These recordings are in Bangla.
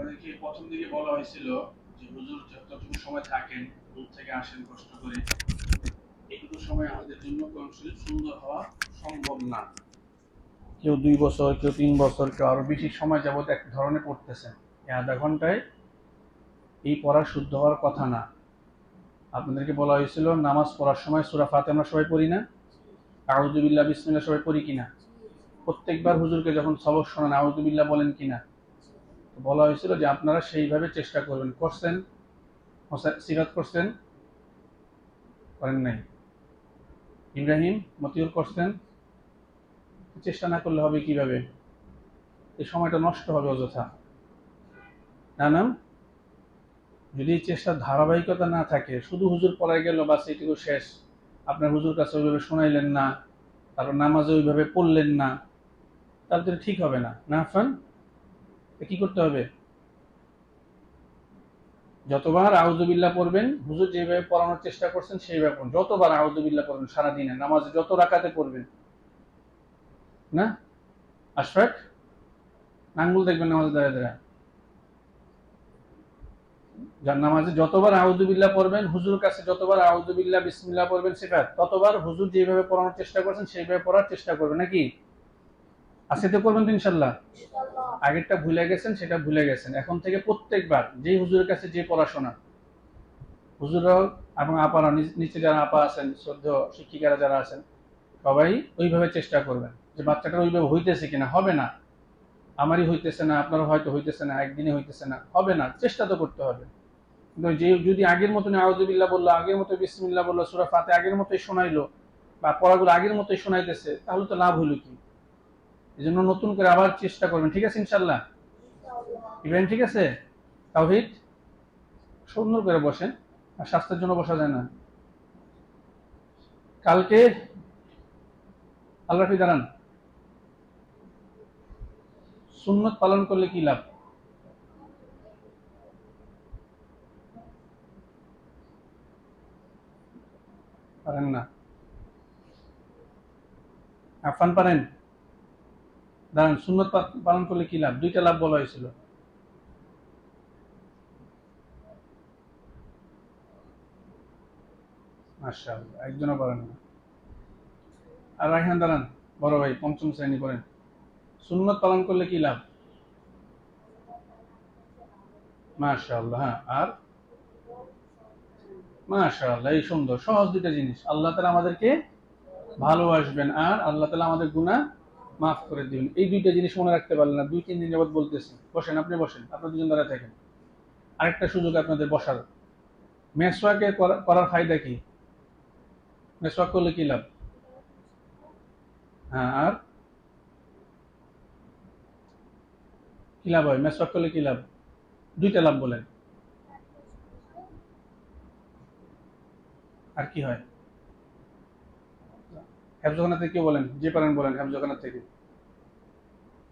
আপনাদেরকে প্রথম দিকে বলা হয়েছিল যে হুজুর যতটুকু সময় থাকেন, দূর থেকে আসেন কষ্ট করে, এইটুকু সময় আমাদের জন্য কোনশরীর সুন্দর হওয়া সম্ভব না। কেউ 2 বছর, কেউ 3 বছর, কেউ আরো বেশি সময় যাবত এক ধরনের পড়তেছেন। এই আধা ঘন্টায় এই পড়া শুদ্ধ হওয়ার কথা না। আপনাদেরকে বলা হয়েছিল নামাজ পড়ার সময় সূরা ফাতিহা আমরা সবাই পড়ি না? আউযু বিল্লাহ বিসমিল্লাহ সবাই পড়ি কিনা? প্রত্যেকবার হুজুরকে যখন সবক শোনান আউযু বিল্লাহ বলেন কিনা? বলা হয়েছিল যে আপনারা সেইভাবে চেষ্টা করবেন। করছেন? সিরাত করছেন? করেন নাই? ইব্রাহিম মতিউর করছেন? চেষ্টা না করলে হবে কিভাবে? এই সময়টা নষ্ট হবে অযথা। না না, যদি চেষ্টার ধারাবাহিকতা না থাকে, শুধু হুজুর পড়ায় গেল বাস এইটুকু শেষ, আপনার হুজুর কাছে ওইভাবে শোনাইলেন না, তারপর নামাজে ওইভাবে পড়লেন না, তাহলে তো ঠিক হবে না। না আফান, কি করতে হবে? যতবার আউযুবিল্লাহ পড়বেন, হুজুর যেভাবে পড়ানোর চেষ্টা করছেন সেইভাবে পড়ুন। যতবার আউযুবিল্লাহ পড়বেন সারাদিনে, নামাজে যত রাকাতে পড়বেন। না আশফাক, আঙ্গুল দেখবেন নামাজে দাঁড়ায় দাঁড়ায়। যার নামাজে যতবার আউযুবিল্লাহ পড়বেন, হুজুর কাছে যতবার আউযুবিল্লাহ বিসমিল্লাহ পড়বেন সিফাত, ততবার হুজুর যেভাবে পড়ানোর চেষ্টা করছেন সেইভাবে পড়ার চেষ্টা করবেন। নাকি আজকে করবেন তো ইনশাল্লাহ? আগেরটা ভুলে গেছেন, সেটা ভুলে গেছেন। এখন থেকে প্রত্যেকবার যেই হুজুরের কাছে যে পড়াশোনা, হুজুররাও এবং আপারা নিচে যারা আপা আছেন, শ্রদ্ধেয় শিক্ষিকারা যারা আছেন, সবাই ওইভাবে চেষ্টা করবেন যে বাচ্চাটার ওইভাবে হইতেছে কিনা। হবে না, আমারই হইতেছে না, আপনারও হয়তো হইতেছে না, একদিনে হইতেছে না, হবে না, চেষ্টা তো করতে হবে। কিন্তু যে যদি আগের মতন আউযুবিল্লাহ বললো, আগের মতো বিসমিল্লাহ বললো, সূরা ফাতিহা আগের মতোই শোনাইলো, বা পড়াগুলো আগের মতোই শোনাইতেছে, তাহলে তো লাভ হইলো কি? এই জন্য নতুন করে আবার চেষ্টা করবেন। ঠিক আছে ইনশাল্লাহ? ইব্রাহিম ঠিক আছে? তাওহীদ সুন্দর করে বসেন, আর স্বাস্থ্যের জন্য বসা যায় না। কালকে আল্লাহ রাফি দাঁড়ান, সুন্নত পালন করলে কি লাভ? পারেন না? আফান পারেন? দাঁড়ান, সুন্নত পালন করলে কি লাভ? দুইটা লাভ বলা হয়েছিল। মাশাআল্লাহ, একজনও পারেন না। আর রায়হান দাঁড়ান, বড় ভাই, পঞ্চম শ্রেণী পড়েন। সুন্নত পালন করলে কি লাভ? মাশাআল্লাহ। হ্যাঁ, আর মাশাআল্লাহ, এই সুন্দর সহজ দুইটা জিনিস। আল্লাহ তাআলা আমাদেরকে ভালোবাসবেন আর আল্লাহ তাআলা আমাদের গুনাহ মাফ করে দিবেন। এই দুইটা জিনিস মনে রাখতে পারলেন না, 2-3 দিন যাবত বলতেছি। বসেন, আপনি বসেন, আপনার দুজন দাঁড়ায় থাকেন। আরেকটা সুযোগ আপনাদের বসার। মেসওয়াকে করার ফায়দা কি? মেসওয়াক করলে কি লাভ? হ্যাঁ, আর কি লাভ হয়? মেসওয়াক করলে কি লাভ? দুইটা লাভ বলেন। আর কি হয়? হেফজখানা থেকে কেউ বলেন, যে পারেন বলেন, হেফজখানা থেকে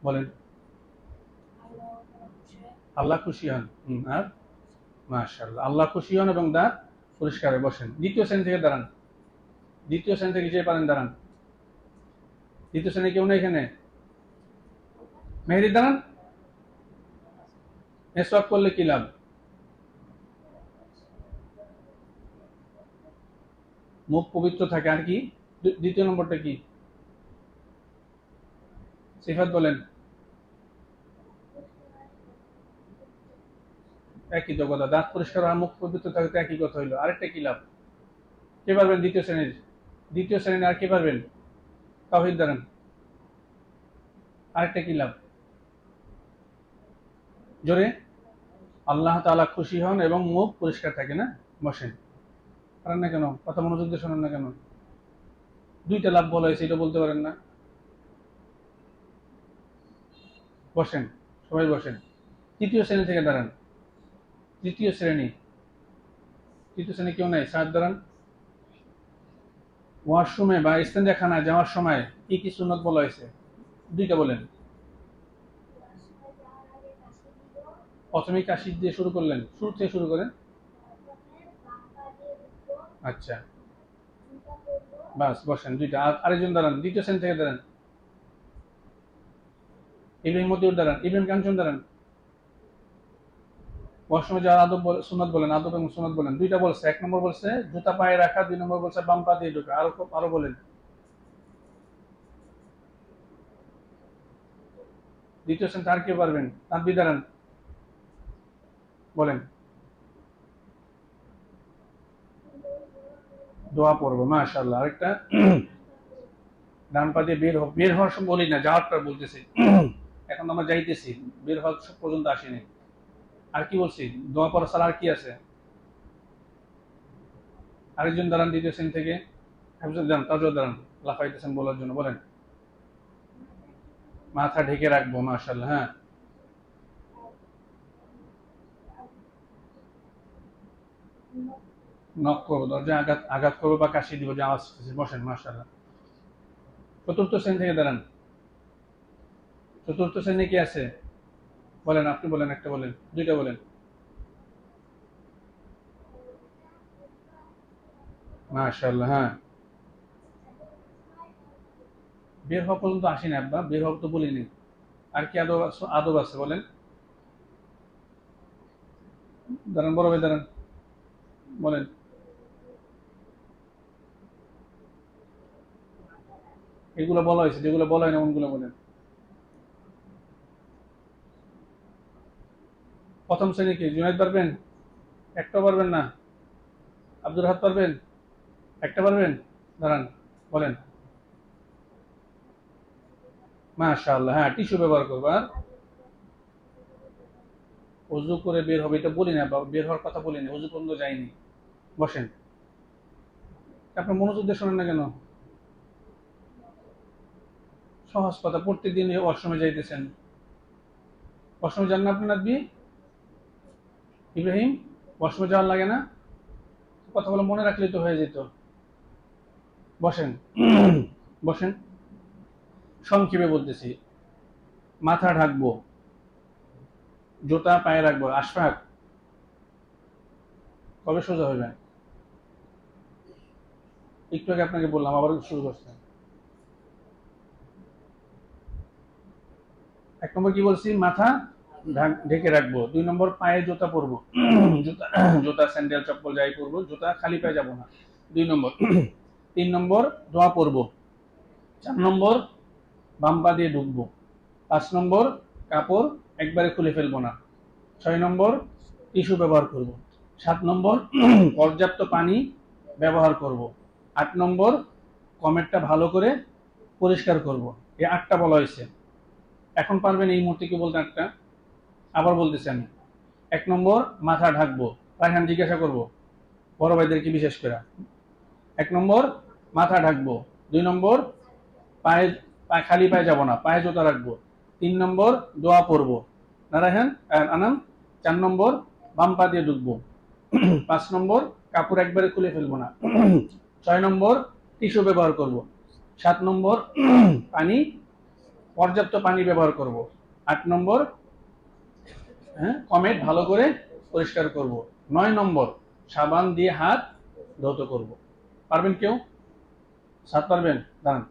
বলেন। আল্লাহ খুশি হন। আর মাশাআল্লাহ, আল্লাহ খুশি হন এবং দাঁত পরিষ্কার হয়ে বসেন। দ্বিতীয় শ্রেণী থেকে দাঁড়ান, দ্বিতীয় শ্রেণী থেকে যে পারেন দাঁড়ান। দ্বিতীয় শ্রেণী কেউ নেই এখানে? মেহেদি দাঁড়ান। মেসওয়াক করলে কি লাভ? মুখ পবিত্র থাকে। আর কি? দ্বিতীয় নম্বরটা কি? সিফাত বলেন। একই তো কথা, দাঁত পরিষ্কার আর মুখ পবিত্র থাকে তো একই কথা হইলো। আরেকটা কি লাভ? কে পারবেন দ্বিতীয় শ্রেণীর? দ্বিতীয় শ্রেণীর আর কে পারবেন? তাওহীদ দাঁড়ান। আরেকটা কি লাভ? জোরে। আল্লাহ তাআলা খুশি হন এবং মুখ পরিষ্কার থাকে। না? বসেন। পারেন না কেন? কথা মনোযোগ দিয়ে শোনেন না কেন? দুইটা লাভ বলা হয়েছে, এটা বলতে পারেন না? বসেন, সবাই বসেন। তৃতীয় শ্রেণী থেকে দাঁড়ান। তৃতীয় শ্রেণী, তৃতীয় শ্রেণী কেউ নাই? সাত দাঁড়ান। ওয়াশরুমে বা ইস্তেঞ্জাখানায় যাওয়ার সময় কি কি সুন্নত বলা হয়েছে? দুইটা বলেন। প্রথমেই কাশি দিয়ে শুরু করলেন, শুরু থেকে শুরু করেন। আচ্ছা, বাস বসেন। দুইটা। আরেকজন দাঁড়ান, দ্বিতীয় শ্রেণী থেকে দাঁড়ান। ইব্রাহিম মতিউর দাঁড়ান। ইব্রাহিম কাঞ্চন দাঁড়ান। ওয়াশরুমে যাওয়ার আদব সুন্নাত বলেন, আদব এবং সুন্নাত বলেন, দুইটা বলছে। এক নম্বর বলছে জুতা পায়ে রাখা, 2 নম্বর বলছে বাম পা দিয়ে ঢোকা। আরো বলেন। দ্বিতীয় শ্রেণী আর কে পারবেন? তানবি দাঁড়ান, বলেন। দোয়া পড়বো, মাশাআল্লাহ। আরেকটা, ডান পা দিয়ে বের হওয়ার সময় বলি না, যাওয়ারটা বলতেছি। এখন আমরা যাইতেছি, বের হওয়ার পর্যন্ত আসিনি। আর কি বলছি? দোয়া পড়া ছাড়া আর কি আছে? আরেকজন দাঁড়ান দ্বিতীয় শ্রেণী থেকে, হাফিজুল দাঁড়ান, তাজুল দাঁড়ান, লাফাইতেছেন বলার জন্য, বলেন। মাথা ঢেকে রাখবো, মাশাআল্লাহ। হ্যাঁ, নক করবো, দরজায় আঘাত আঘাত করবো বা কাশি দিব যে আওয়াজ করতেছে, বসেন, মাশাআল্লাহ। চতুর্থ শ্রেণী থেকে দাঁড়ান। চতুর্থ শ্রেণী কি আছে? বলেন, আপনি বলেন, একটা বলেন, দুইটা বলেন। মাশাআল্লাহ। হ্যাঁ, বের হওয়া পর্যন্ত আসি না আব্বা, বের হওয়া তো বলিনি। আর কি আদব আছে বলেন। দাঁড়ান, বড় ভাই দাঁড়ান, বলেন। এগুলো বলা হয়েছে, যেগুলো বলা হয় না ওগুলো বলেন। প্রথম শ্রেণী কি জুনাইদ পারবেন? একটা পারবেন না? আব্দুল হাত পারবেন? একটা পারবেন? দাঁড়ান, বলেন। মাশাআল্লাহ। হ্যাঁ, টিস্যু ব্যবহার করবো। আর অজু করে বের হবে এটা বলি না, বের হওয়ার কথা বলিনি, অজু পর্যন্ত যায়নি। বসেন। আপনার মনোযোগ দিয়ে শোনেন না কেন? সহজ কথা, প্রত্যেকদিন ওয়াশরুমে যাইতেছেন। ওয়াশরুমে যান না আপনি নাদবি ইব্রাহিম? ওয়াশরুমে যাওয়ার লাগে না? কথাগুলো মনে রাখলেই তো হয়ে যেত। বসেন। বসেন। সংক্ষেপে বলতেছি, মাথা ঢাকবো, জুতা পায়ে রাখবো। আশফাক, কবে সোজা হইবেন? একটু আগে আপনাকে বললাম, আবার শুরু করছেন। 1 নম্বর কি বলছি? মাথা ঢেকে রাখবো। 2 নম্বর পায়ে জুতা পরবো। জুতা, জুতা স্যান্ডেল চপ্পল যাই পরবো, জুতা খালি পায়ে যাবো না। 2 নম্বর। 3 নম্বর দোয়া পড়বো। 4 নম্বর বাম পা দিয়ে ঢুকবো। 5 নম্বর কাপড় একবারে খুলে ফেলবো না। 6 নম্বর টিস্যু ব্যবহার করব। 7 নম্বর পর্যাপ্ত পানি ব্যবহার করব। 8 নম্বর কমেটটা ভালো করে পরিষ্কার করব। এই 8টা বলা হয়েছে। এখন পারবেন এই মুহূর্তে কি বলতে 8টা? আবার বলতেছি আমি। 1 নম্বর মাথা ঢাকবো। রায়হান জিজ্ঞাসা করব বড় ভাইদেরকে বিশেষ করে। 1 নম্বর মাথা ঢাকবো। 2 নম্বর পায়ে খালি পায়ে যাব না, পায়ে জুতা রাখবো। 3 নম্বর দোয়া পড়বো। নারায়ণ আনাম। 4 নম্বর বাম পা দিয়ে ঢুকবো। 5 নম্বর কাপড় একবারে খুলে ফেলবো না। 6 নম্বর টিস্যু ব্যবহার করব। 7 নম্বর পানি, পর্যাপ্ত পানি ব্যবহার করব। 8 নম্বর কমেট ভালো করে পরিষ্কার করব। 9 নম্বর সাবান দিয়ে হাত ধৌত করব। পারবেন কেউ? 7 পারবেন? দাঁড়ান।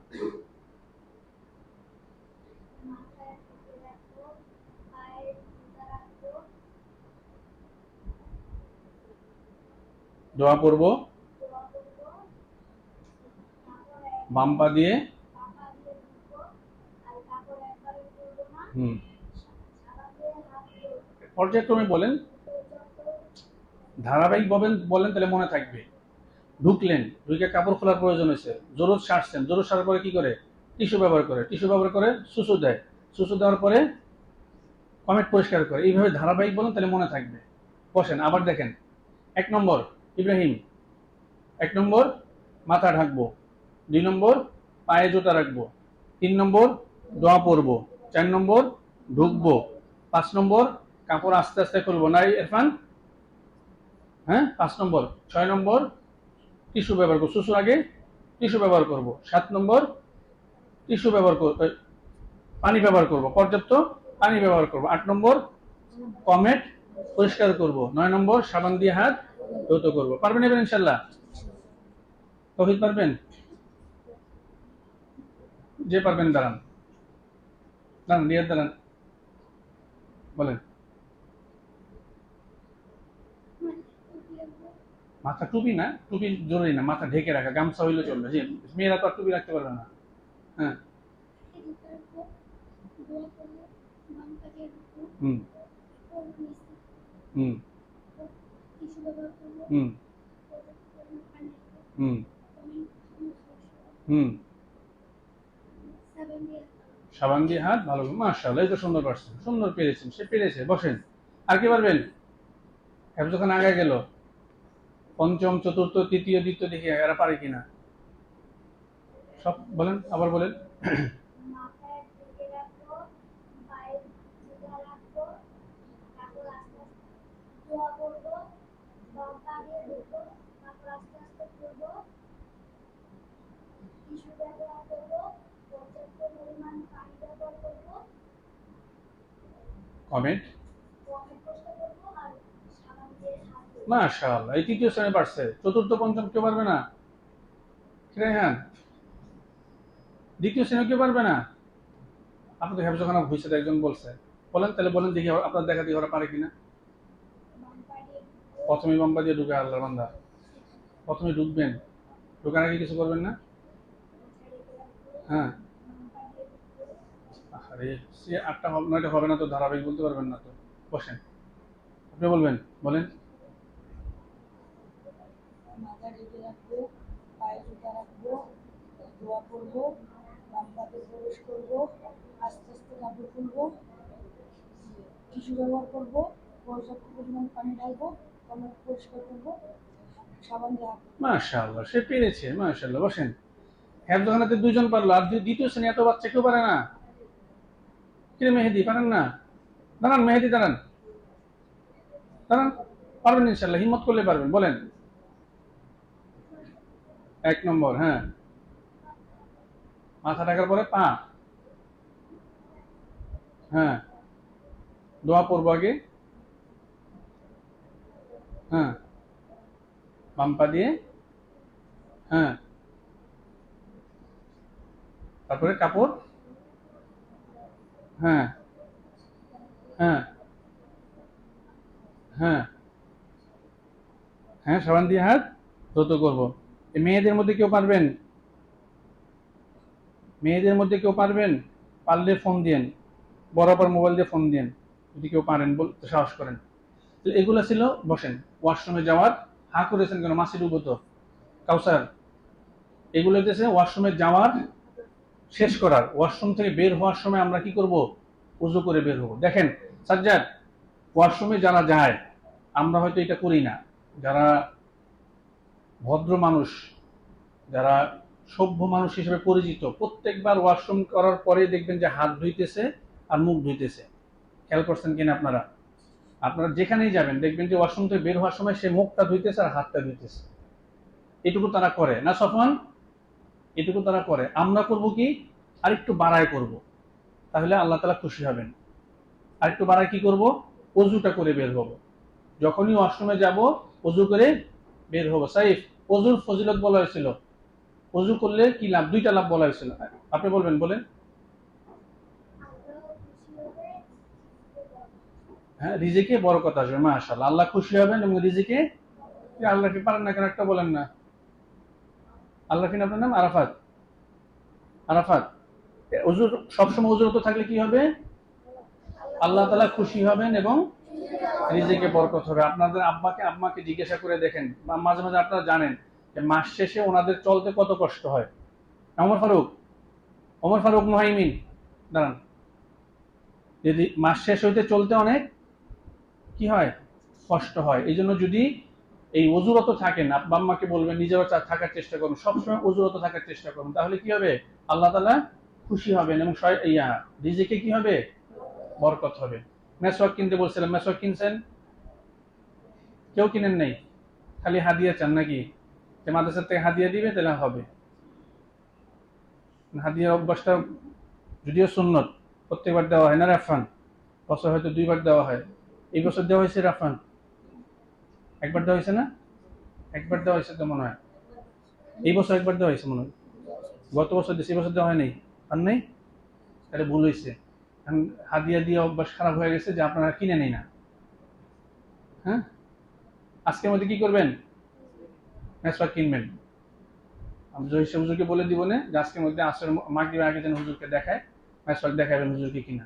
দোয়া পড়ব, বাম পা দিয়ে। হুম, পর্যায়ক্রমে বলেন, ধারাবাহিক বলেন, তাহলে মনে থাকবে। ঢুকলেন, ঢুকে কাপড় খোলার প্রয়োজন হয়েছে, জরুর সারছেন, জরুর সারার পরে কি করে? টিস্যু ব্যবহার করে, টিস্যু ব্যবহার করে সুসু দেয়, সুসু দেওয়ার পরে কমেট পরিষ্কার করে। এইভাবে ধারাবাহিক বলেন, তাহলে মনে থাকবে। বসেন, আবার দেখেন। 1 নম্বর ইব্রাহিম, 1 নম্বর মাথা ঢাকবো। 2 নম্বর পায়ে জুতা রাখবো। 3 নম্বর দোয়া পড়বো। 4 নম্বর ঢুকবো। 5 নম্বর কাপড় আস্তে আস্তে খুলবো। নাই ইরফান? হ্যাঁ, 5 নম্বর। 6 নম্বর টিস্যু ব্যবহার করবো, সুসুর আগে টিস্যু ব্যবহার করব। 7 নম্বর টিস্যু ব্যবহার করব, পানি ব্যবহার করব, পর্যাপ্ত পানি ব্যবহার করব। 8 নম্বর কমেট পরিষ্কার করব। 9 নম্বর সাবান দিয়ে হাত ধৌত করব। পারবেন এবার ইনশাল্লাহ? তৌহিদ পারবেন? যে পারবেন দাঁড়ান, দাঁড়ান, রিয়াদ দাঁড়ান, বলেন। মাথা টুপি না, টুপি জরুরি না, মাথা ঢেকে রাখা, গামছা হইলে চলবে। জি, মেয়েরা তো আর টুপি রাখতে পারবে না। হ্যাঁ। হুম হুম হুম হুম হুম। সাবান দিয়ে হাত ভালো, মাশাআল্লাহ, এই তো সুন্দর পারছেন, সুন্দর পেরেছেন, সে পেরেছে। বসেন। আর কি পারবেন? হেফজ যখন আগে গেল, পঞ্চম, চতুর্থ, তৃতীয়, দ্বিতীয়, দেখি এরা পারে কিনা। সব বলেন, আবার বলেন। কমেন্ট। মাশাআল্লাহ, এই তৃতীয় শ্রেণী পারছে, চতুর্থ পঞ্চম কেউ পারবে না? হ্যাঁ, দ্বিতীয় শ্রেণী কেউ পারবে না? আপনাদের হেফজ খানা হয়েছে, একজন বলছে। বলেন তাহলে, বলেন দেখি আপনার দেখা দেখি ওরা পারে কিনা। প্রথমে বাম্পা দিয়ে ঢুকে আল্লাহর বান্দা, প্রথমে ঢুকবেন, ঢুকার আগে কিছু করবেন না? হ্যাঁ। আরে সে 8টা 9টা হবে না তো, ধারাবাহিক বলতে পারবেন না তো। বসেন, আপনি বলবেন, বলেন। মাথা ঢেকে রাখবো, পায়ে জুতা রাখবো, দোয়া করবো, বাম পাতে প্রবেশ করবো, আস্তে আস্তে কাপড় খুলবো, টিস্যু ব্যবহার করবো, পর্যাপ্ত পরিমাণ পানি ঢালবো, কমর পরিষ্কার করবো, সাবান দিয়ে হাত ধোবো। মাশাআল্লাহ, সে পেরেছে, মাশাআল্লাহ। বসেন। হেফজ খানাতে 2জন পারলো, আর দ্বিতীয় শ্রেণী এত বাচ্চা কেউ পারে না? কিরে মেহেদি, পারেন না? দাঁড়ান মেহেদি, দাঁড়ান দাঁড়ান। পারবেন ইনশাল্লাহ, হিম্মত করলে পারবেন। বলেন। 1 নম্বর, হ্যাঁ, মাথা ঢাকার পরে পা। হ্যাঁ, দোয়া পড়বো আগে। হ্যাঁ, বাম পা দিয়ে। হ্যাঁ, তারপরে কাপড়। হ্যাঁ হ্যাঁ হ্যাঁ হ্যাঁ, সাবান দিয়ে হাত ধৌত করবো। এই মেয়েদের মধ্যে কেউ পারবেন? মেয়েদের মধ্যে কেউ পারবেন? পারলে ফোন দিয়েন, বরাবর মোবাইল দিয়ে ফোন দিয়েন যদি কেউ পারেন, বলতে সাহস করেন। তো এগুলো ছিল। বসেন। ওয়াশরুমে যাওয়ার, হা করেছেন কেন? মাসি ডুবো তো, কাউসার। এগুলো হচ্ছে ওয়াশরুমে যাওয়ার, শেষ করার, ওয়াশরুম থেকে বের হওয়ার সময় আমরা কি করব? উজু করে বের হবো। দেখেন সাজ্জাদ, ওয়াশরুমে যারা যায়, আমরা হয়তো এটা করি না, যারা ভদ্র মানুষ, যারা সভ্য মানুষ হিসেবে পরিচিত, প্রত্যেকবার ওয়াশরুম করার পরে দেখবেন যে হাত ধুইতেছে আর মুখ ধুইতেছে। খেয়াল করছেন কিনা আপনারা? আপনারা যেখানেই যাবেন দেখবেন যে ওয়াশরুম থেকে বের হওয়ার সময় সে মুখটা ধুইতেছে আর হাতটা ধুইতেছে। এটুকু তারা করে না সফওয়ান? এটুকু তারা করে। আমরা করব কি? আরেকটু বাড়ায় করব, তাহলে আল্লাহ তাআলা খুশি হবেন। আরেকটু বাড়ায় কি করব? অজুটা করে বের হবো। যখনই ওয়াশরুমে যাব, অজু করে বের হবো। সাইফ, অজুর ফজিলত বলা হয়েছিল, অজু করলে কি লাভ? 2টা লাভ বলা হয়েছিল, আপনি বলবেন, বলেন। হ্যাঁ, রিজিকে বরকত আসবে, মাশাআল্লাহ, আল্লাহ খুশি হবেন এবং রিজিকে। আল্লাহ কি পারেন না কেন? একটা বলেন না। আল্লাহ কিনা আপনার নাম? আরাফাত। আরাফাত, অজুর সবসময় অজুরত থাকলে কি হবে? আল্লাহ তাআলা খুশি হবেন এবং রিজিকে বরকত হবে। আপনাদের আম্মাকে জিজ্ঞাসা করে দেখেন, মাঝে মাঝে আপনারা জানেন যে মাস শেষে ওনাদের চলতে কত কষ্ট হয়। ওমর ফারুক, ওমর ফারুক মুহাইমিন, দাঁড়ান। যদি মাস শেষ হইতে চলতে অনেক কি হয়? কষ্ট হয়। এই জন্য যদি এই অজুরত থাকেন, আব্বা আম্মাকে বলবেন নিজেও থাকার চেষ্টা করুন, সবসময় অজুরত থাকার চেষ্টা করুন, তাহলে কি হবে? আল্লাহ তাআলা খুশি হবেন এবং রিজিকে কি হবে? বরকত হবে। মেসওয়াক কিনতে বলছিলাম, মেসওয়াক কিনছেন? কেউ কিনেন নাই? খালি হাদিয়া চান নাকি? যে মাদ্রাসার থেকে হাদিয়া দিবে তাহলে হবে। হাদিয়ার অভ্যাসটা যদিও সুন্নত, প্রত্যেকবার দেওয়া হয় না রাফান, বছর হয়তো 2বার দেওয়া হয়। এই বছর দেওয়া হয়েছে রাফান? একবার দেওয়া হয়েছে না? একবার দেওয়া হয়েছে তো মনে হয়। এই বছর একবার দেওয়া হয়েছে মনে হয়। গত বছর দিয়েছে, এই বছর দেওয়া হয় নাই? আর নেই? তাহলে ভুল হয়েছে। হাদিয়া দিয়ে অভ্যাস খারাপ হয়ে গেছে যে আপনারা কিনে নেই না। হ্যাঁ, আজকের মধ্যে কি করবেন? মেসওয়াক কিনবেন। আমি জহির হুজুরকে বলে দিব না যে আজকের মধ্যে আসর মাগরিবের আগে যেন হুজুরকে দেখায়, মেসওয়াক দেখাবেন হুজুরকে কিনা।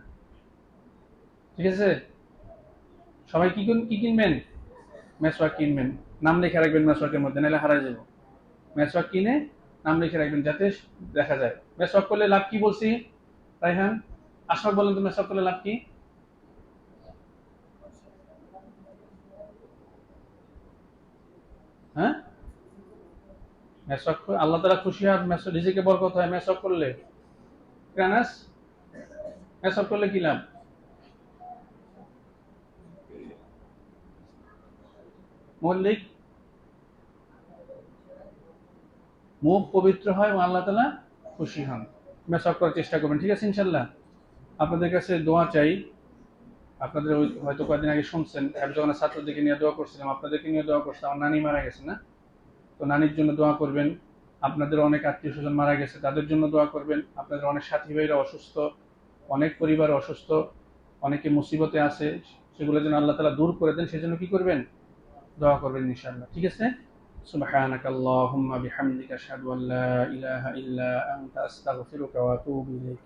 ঠিক আছে? সবাই কি কিনবেন? মেসওয়াক কিনবেন। নাম লিখে রাখবেন মেসওয়াকের মধ্যে, নাহলে হারাই যাব। মেসওয়াক কিনে নাম লিখে রাখবেন যাতে দেখা যায়। মেসওয়াক করলে লাভ কি বলছি রাইহান? আশফাক বলেন তো মেসওয়াক করলে লাভ কি? হ্যাঁ, মেসওয়াক আল্লাহ তাআলা খুশি হয়, রিজিকে বরকত হয় মেসওয়াক করলে। কানাস, মেসওয়াক করলে কি লাভ? মল্লিক, মুখ পবিত্র হয় এবং আল্লাহ তাআলা খুশি হন। মেসওয়াক করার চেষ্টা করবেন, ঠিক আছে ইনশাআল্লাহ। আপনাদের কাছে দোয়া চাই। আপনাদের হয়তো কয়েকদিন আগে শুনছেন যখন ছাত্রদেরকে নিয়ে দোয়া করছিলাম, আপনাদেরকে নিয়ে দোয়া করছিলাম। আমার নানি মারা গেছে না, তো নানির জন্য দোয়া করবেন। আপনাদের অনেক আত্মীয় স্বজন মারা গেছে, তাদের জন্য দোয়া করবেন। আপনাদের অনেক সাথী ভাইরা অসুস্থ, অনেক পরিবার অসুস্থ, অনেকে মুসিবতে আছে, সেগুলো যেন আল্লাহ তাআলা দূর করে দেন, সেজন্য কি করবেন? দোয়া করবেন ইনশাআল্লাহ, ঠিক আছে? সুবহানাক আল্লাহুম্মা বিহামদিকা আশহাদু আল্লা ইলাহা ইল্লা আনতা আস্তাগফিরুকা ওয়া আতুবু ইলাইক।